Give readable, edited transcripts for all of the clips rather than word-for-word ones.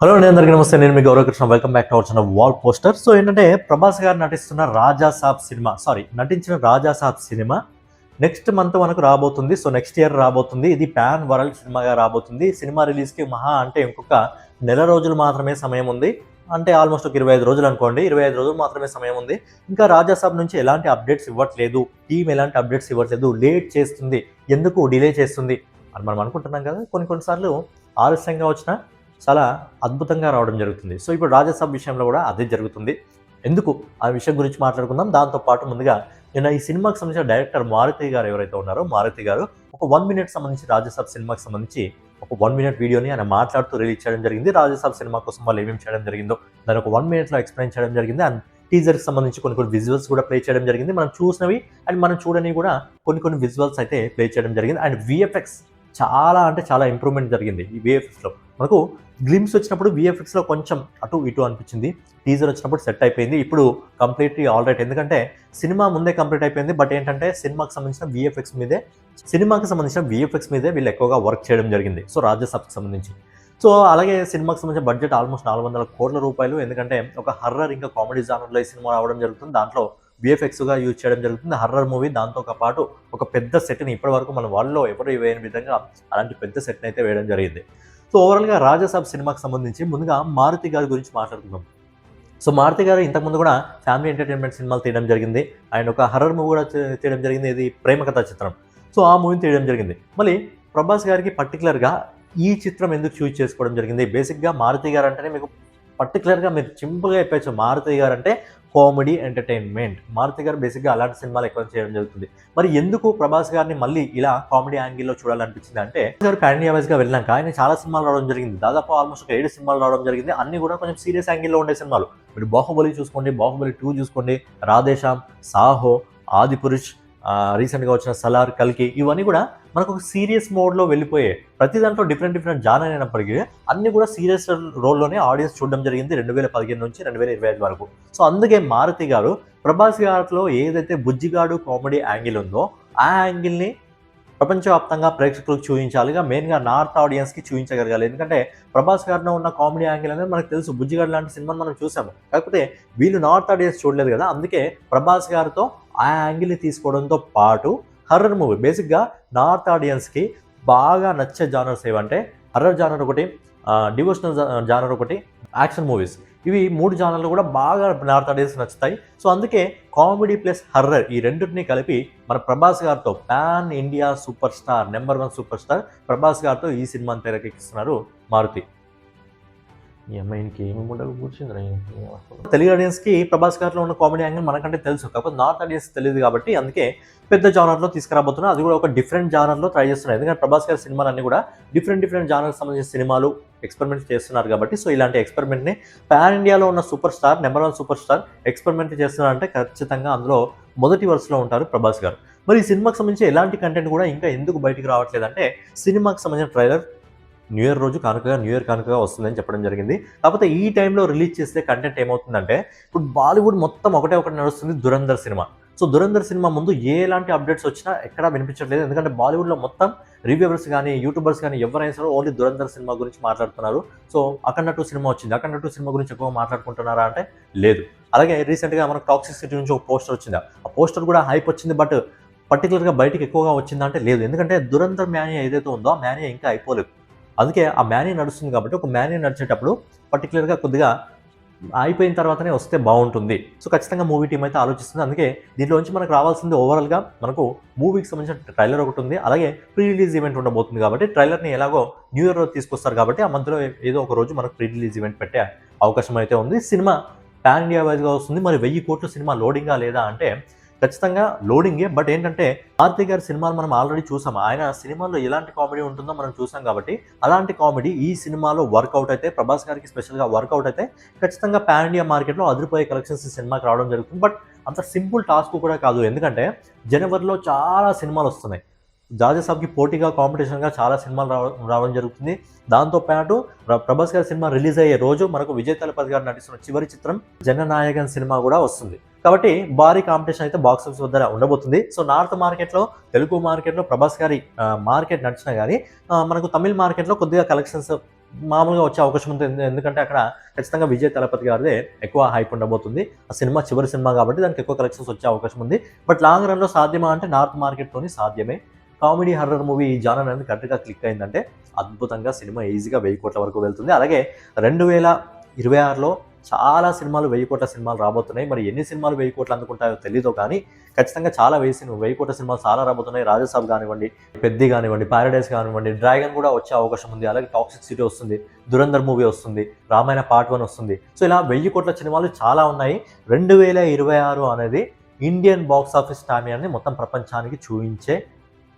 Hello అండి, అందరికీ నమస్తే. నేను మీ Gaurav Krishna. Welcome back to our channel wall poster. So ఏంటంటే ప్రభాస్ గారు నటిస్తున్న నటించిన Raja Saab cinema next month మనకు రాబోతుంది. సో నెక్స్ట్ ఇయర్ రాబోతుంది. ఇది పాన్ వరల్డ్ సినిమాగా రాబోతుంది. సినిమా రిలీజ్కి మహా అంటే ఇంకొక నెల రోజులు మాత్రమే సమయం ఉంది. అంటే ఆల్మోస్ట్ ఒక 25 రోజులు అనుకోండి. 25 రోజులు మాత్రమే సమయం ఉంది. ఇంకా రాజా సాబ్ నుంచి ఎలాంటి అప్డేట్స్ ఇవ్వట్లేదు. టీం ఎలాంటి అప్డేట్స్ ఇవ్వట్లేదు. లేట్ చేస్తుంది, ఎందుకు డిలే చేస్తుంది అని మనం అనుకుంటున్నాం కదా. కొన్నిసార్లు ఆలస్యంగా వచ్చినా చాలా అద్భుతంగా రావడం జరుగుతుంది. సో ఇప్పుడు రాజాసాబ్ విషయంలో కూడా అదే జరుగుతుంది. ఎందుకు ఆ విషయం గురించి మాట్లాడుకుందాం. దాంతోపాటు ముందుగా నేను ఈ సినిమాకి సంబంధించిన డైరెక్టర్ మారుతి గారు ఎవరైతే ఉన్నారో, మారుతి గారు ఒక 1 మినిట్ సంబంధించి రాజాసాబ్ సినిమాకి సంబంధించి ఒక 1 మినిట్ వీడియోని ఆయన మాట్లాడుతూ రిలీజ్ చేయడం జరిగింది. రాజాసాబ్ సినిమా కోసం వాళ్ళు ఏమేమి చేయడం జరిగిందో దాన్ని ఒక 1 మినిట్లో ఎక్స్ప్లెయిన్ చేయడం జరిగింది. అండ్ టీజర్కి సంబంధించి కొన్ని విజువల్స్ కూడా ప్లే చేయడం జరిగింది. మనం చూసినవి అండ్ మనం చూడని కూడా కొన్ని విజువల్స్ అయితే ప్లే చేయడం జరిగింది. అండ్ విఎఫ్ఎక్స్ చాలా అంటే చాలా ఇంప్రూవ్మెంట్ జరిగింది ఈ విఎఫ్ఎక్స్లో. మనకు గ్లిమ్స్ వచ్చినప్పుడు విఎఫ్ఎక్స్లో కొంచెం అటు ఇటు అనిపించింది. టీజర్ వచ్చినప్పుడు సెట్ అయిపోయింది. ఇప్పుడు కంప్లీట్లీ ఆల్ రైట్. ఎందుకంటే సినిమా ముందే కంప్లీట్ అయిపోయింది. బట్ ఏంటంటే సినిమాకి సంబంధించిన విఎఫ్ఎక్స్ మీదే వీళ్ళు ఎక్కువగా వర్క్ చేయడం జరిగింది. సో రాజాసాబ్కి సంబంధించి. సో అలాగే సినిమాకి సంబంధించిన బడ్జెట్ ఆల్మోస్ట్ 400 కోట్ల రూపాయలు. ఎందుకంటే ఒక హర్రర్ ఇంకా కామెడీ జానర్లో ఈ సినిమా రావడం జరుగుతుంది. దాంట్లో విఎఫ్ఎక్స్గా యూజ్ చేయడం జరుగుతుంది. హర్రర్ మూవీ, దాంతో పాటు ఒక పెద్ద సెట్ని ఇప్పటివరకు మన వాళ్ళలో ఎవరు వేయని విధంగా అలాంటి పెద్ద సెట్ని అయితే వేయడం జరిగింది. సో ఓవరాల్గా రాజాసాబ్ సినిమాకి సంబంధించి ముందుగా మారుతి గారి గురించి మాట్లాడుకుందాం. సో మారుతి గారు ఇంతకుముందు కూడా ఫ్యామిలీ ఎంటర్టైన్మెంట్ సినిమాలు తీయడం జరిగింది. ఆయన ఒక హర్రర్ మూవీ కూడా తీయడం జరిగింది. ఇది ప్రేమ కథా చిత్రం. సో ఆ మూవీని తీయడం జరిగింది. మళ్ళీ ప్రభాస్ గారికి పర్టికులర్గా ఈ చిత్రం ఎందుకు చూజ్ చేసుకోవడం జరిగింది? బేసిక్గా మారుతి గారు అంటేనే మీకు పర్టికులర్గా మీరు సింపుల్గా చెప్పచ్చు, మారుతి గారు అంటే కామెడీ ఎంటర్టైన్మెంట్. మారుతి గారు బేసిక్గా అలాంటి సినిమాలు ఎక్కువ చేయడం జరుగుతుంది. మరి ఎందుకు ప్రభాస్ గారిని మళ్ళీ ఇలా కామెడీ యాంగిల్లో చూడాలనిపించింది అంటే, గారు పాన్ ఇండియా వైజ్గా వెళ్ళాక ఆయన చాలా సినిమాలు రావడం జరిగింది. దాదాపు ఆల్మోస్ట్ ఒక 7 సినిమాలు రావడం జరిగింది. అన్ని కూడా కొంచెం సీరియస్ యాంగిల్లో ఉండే సినిమాలు. మీరు బాహుబలి చూసుకోండి, బాహుబలి 2 చూసుకోండి, రాధేశ్యామ్, సాహో, ఆదిపురుష్, రీసెంట్గా వచ్చిన సలార్, కల్కి, ఇవన్నీ కూడా మనకు ఒక సీరియస్ మోడ్లో వెళ్ళిపోయాయి. ప్రతి దాంట్లో డిఫరెంట్ జానర్ అయినప్పటికీ అన్ని కూడా సీరియస్ రోల్లోనే ఆడియన్స్ చూడడం జరిగింది 2015 నుంచి 2025 వరకు. సో అందుకే మారుతి గారు ప్రభాస్ గారిలో ఏదైతే బుజ్జిగాడు కామెడీ యాంగిల్ ఉందో ఆ యాంగిల్ని ప్రపంచవ్యాప్తంగా ప్రేక్షకులకు చూపించాలిగా, మెయిన్గా నార్త్ ఆడియన్స్కి చూపించగలగాలి. ఎందుకంటే ప్రభాస్ గారిలో ఉన్న కామెడీ యాంగిల్ అనేది మనకు తెలుసు. బుజ్జిగాడు లాంటి సినిమాను మనం చూసాము. కాకపోతే వీళ్ళు నార్త్ ఆడియన్స్ చూడలేదు కదా. అందుకే ప్రభాస్ గారితో ఆ యాంగిల్ని తీసుకోవడంతో పాటు హర్రర్ మూవీ, బేసిక్గా నార్త్ ఆడియన్స్కి బాగా నచ్చే జానర్స్ ఏవంటే హర్రర్ జానర్ ఒకటి, డివోషనల్ జానర్ ఒకటి, యాక్షన్ మూవీస్. ఇవి 3 జానర్లు కూడా బాగా నార్త్ ఆడియన్స్ నచ్చుతాయి. సో అందుకే కామెడీ ప్లస్ హర్రర్ ఈ రెండింటిని కలిపి మన ప్రభాస్ గారితో pan India super star, number 1 super star Prabhas గారితో ఈ సినిమాని తెరకెక్కిస్తున్నారు మారుతి. ఈ అమ్మాయికి ఏమి ఉండదు కూర్చుంది. తెలుగు ఆడియన్స్కి ప్రభాస్ గారిలో ఉన్న కామెడీ యాంగిల్ మనకంటే తెలుసు. కాకపోతే నార్త్ ఆడియన్స్ తెలియదు కాబట్టి అందుకే పెద్ద జానర్లో తీసుకురాబోతున్నా. అది కూడా ఒక డిఫరెంట్ జానర్లో ట్రై చేస్తున్నారు. ఎందుకంటే ప్రభాస్ గారి సినిమాలన్నీ కూడా డిఫరెంట్ జానర్కి సంబంధించిన సినిమాలు ఎక్స్పెరిమెంట్ చేస్తున్నారు కాబట్టి. సో ఇలాంటి ఎక్స్పెరిమెంట్ని పాన్ ఇండియాలో ఉన్న super star, number 1 super star experiment చేస్తున్నారంటే ఖచ్చితంగా అందులో మొదటి వరుసలో ఉంటారు ప్రభాస్ గారు. మరి ఈ సినిమాకి సంబంధించి ఎలాంటి కంటెంట్ కూడా ఇంకా ఎందుకు బయటికి రావట్లేదంటే, సినిమాకి సంబంధించిన ట్రైలర్ న్యూ ఇయర్ కానుకగా వస్తుందని చెప్పడం జరిగింది. కాకపోతే ఈ టైంలో రిలీజ్ చేస్తే కంటెంట్ ఏమవుతుందంటే, ఇప్పుడు బాలీవుడ్ మొత్తం ఒకటే నడుస్తుంది, Dhurandhar cinema. So Dhurandhar cinema ముందు ఎలాంటి అప్డేట్స్ వచ్చినా ఎక్కడా వినిపించట్లేదు. ఎందుకంటే బాలీవుడ్లో మొత్తం రివ్యూవర్స్ కానీ యూట్యూబర్స్ కానీ ఎవరైనా సరే ఓన్లీ దురంధర్ సినిమా గురించి మాట్లాడుతున్నారు. సో అఖండ 2 సినిమా వచ్చింది, అఖండ 2 సినిమా గురించి ఎక్కువ మాట్లాడుకుంటున్నారా అంటే లేదు. అలాగే రీసెంట్గా మనకు టాక్సిసిటీ నుంచి ఒక పోస్టర్ వచ్చింది. ఆ పోస్టర్ కూడా హైప్ వచ్చింది. బట్ పర్టికులర్గా బయటికి ఎక్కువగా వచ్చిందా అంటే లేదు. ఎందుకంటే దురంధర్ మ్యానియా ఏదైతే ఉందో ఆ మ్యానియా ఇంకా అయిపోలేదు. అందుకే ఆ మ్యానియా నడుస్తుంది కాబట్టి ఒక మ్యానియా నడిచేటప్పుడు పర్టికులర్గా కొద్దిగా అయిపోయిన తర్వాతనే వస్తే బాగుంటుంది. సో ఖచ్చితంగా మూవీ టీం అయితే ఆలోచిస్తుంది. అందుకే దీంట్లోంచి మనకు రావాల్సింది ఓవరాల్గా మనకు మూవీకి సంబంధించిన ట్రైలర్ ఒకటి ఉంది. అలాగే ప్రీ రిలీజ్ ఈవెంట్ ఉండబోతుంది కాబట్టి ట్రైలర్ని ఎలాగో న్యూ ఇయర్ తీసుకొస్తారు కాబట్టి ఆ మధ్యలో ఏదో ఒక రోజు మనకు ప్రీ రిలీజ్ ఈవెంట్ పెట్టే అవకాశం అయితే ఉంది. సినిమా పాన్ ఇండియా వైజ్గా వస్తుంది. మరి 1000 కోట్ల సినిమా లోడింగా లేదా అంటే ఖచ్చితంగా లోడింగే. బట్ ఏంటంటే మారుతి గారి సినిమాలు మనం ఆల్రెడీ చూసాం. ఆయన సినిమాలో ఎలాంటి కామెడీ ఉంటుందో మనం చూసాం కాబట్టి అలాంటి కామెడీ ఈ సినిమాలో వర్కౌట్ అయితే, ప్రభాస్ గారికి స్పెషల్గా వర్కౌట్ అయితే ఖచ్చితంగా పాన్ ఇండియా మార్కెట్లో అదిరిపోయే కలెక్షన్స్ ఈ సినిమాకి రావడం జరుగుతుంది. బట్ అంత సింపుల్ టాస్క్ కూడా కాదు. ఎందుకంటే జనవరిలో చాలా సినిమాలు వస్తున్నాయి. రాజాసాబ్కి పోటీగా కాంపిటీషన్గా చాలా సినిమాలు రావడం జరుగుతుంది. దాంతోపాటు ప్రభాస్ గారి సినిమా రిలీజ్ అయ్యే రోజు మనకు విజయ్ తలపతి గారు నటిస్తున్న చివరి చిత్రం జననాయకన్ సినిమా కూడా వస్తుంది. కాబట్టి భారీ కాంపిటీషన్ అయితే బాక్స్ ఆఫీస్ వద్ద ఉండబోతుంది. సో నార్త్ మార్కెట్లో, తెలుగు మార్కెట్లో ప్రభాస్ గారి మార్కెట్ నడిచినా కానీ మనకు తమిళ మార్కెట్లో కొద్దిగా కలెక్షన్స్ మామూలుగా వచ్చే అవకాశం ఉంది. ఎందుకంటే అక్కడ ఖచ్చితంగా విజయ్ తలపతి గారిదే ఎక్కువ హైప్ ఉండబోతుంది. ఆ సినిమా చివరి సినిమా కాబట్టి దానికి ఎక్కువ కలెక్షన్స్ వచ్చే అవకాశం ఉంది. బట్ లాంగ్ రన్‌లో సాధ్యమా అంటే నార్త్ మార్కెట్‌తోని సాధ్యమే. కామెడీ హర్రర్ మూవీ ఈ జానర్ అనేది కరెక్ట్‌గా క్లిక్ అయిందంటే అద్భుతంగా సినిమా ఈజీగా 1000 కోట్ల వరకు వెళ్తుంది. అలాగే 2026లో చాలా సినిమాలు 1000 కోట్ల సినిమాలు రాబోతున్నాయి. మరి ఎన్ని సినిమాలు 1000 కోట్లు అందుకుంటాయో తెలీదు కానీ ఖచ్చితంగా చాలా 1000 కోట్ల సినిమాలు చాలా రాబోతున్నాయి. రాజాసాబ్ కానివ్వండి, పెద్ది కానివ్వండి, పారడైస్ కానివ్వండి, డ్రాగన్ కూడా వచ్చే అవకాశం ఉంది. అలాగే టాక్సిక్ సిటీ వస్తుంది, దురంధర్ మూవీ వస్తుంది, రామాయణ పార్ట్ 1 వస్తుంది. సో ఇలా 1000 కోట్ల సినిమాలు చాలా ఉన్నాయి. 2026 అనేది ఇండియన్ బాక్స్ ఆఫీస్ టామియాన్ని మొత్తం ప్రపంచానికి చూయించే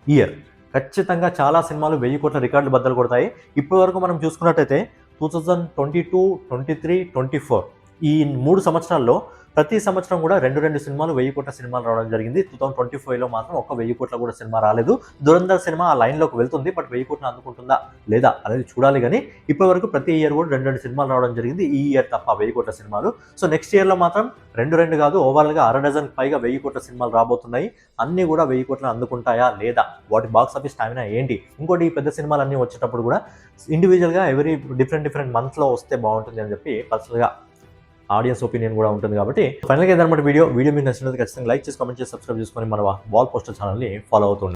ఇయర్. ఖచ్చితంగా చాలా సినిమాలు 1000 కోట్ల రికార్డులు బద్దలు కొడతాయి. ఇప్పటి వరకు మనం చూసుకున్నట్టయితే 2022, 23, 24 ఈ 3 సంవత్సరాల్లో ప్రతి సంవత్సరం కూడా 2 సినిమాలు 1000 కోట్ల సినిమాలు రావడం జరిగింది. 2025లో మాత్రం ఒక్క 1000 కోట్ల కూడా సినిమా రాలేదు. దురంధర్ సినిమా ఆ లైన్‌లోకి వెళ్తుంది. బట్ 1000 కోట్లు అందుకుంటుందా లేదా అనేది చూడాలి గానీ ఇప్పటి వరకు ప్రతి ఇయర్ కూడా 2 సినిమాలు రావడం జరిగింది. ఈ ఇయర్ తప్ప 1000 కోట్ల సినిమాలు. సో నెక్స్ట్ ఇయర్‌లో మాత్రం 2 కాదు ఓవరాల్‌గా అర డజన్ పైగా 1000 కోట్ల సినిమాలు రాబోతున్నాయి. అన్నీ కూడా 1000 కోట్లు అందుకుంటాయా లేదా? వాటి బాక్స్ ఆఫీస్ స్టామినా ఏంటి? ఇంకోటి ఈ పెద్ద సినిమాలన్నీ వచ్చేటప్పుడు కూడా ఇండివిజువల్‌గా ఎవరీ డిఫరెంట్ మంత్స్‌లో వస్తే బాగుంటుంది అని చెప్పి పర్సనల్‌గా ఆడియన్స్ ఒపీనియన్ కూడా ఉంటుంది కాబట్టి ఫైనల్గా ఏదన్నమాట వీడియో మీకు నచ్చినట్లయితే ఖచ్చితంగా లైక్ చేసి కామెంట్ చేసి సబ్స్క్రైబ్ చేసుకొని మన వాల్ పోస్టర్ ఛానల్ని ఫాలో అవుతుంది.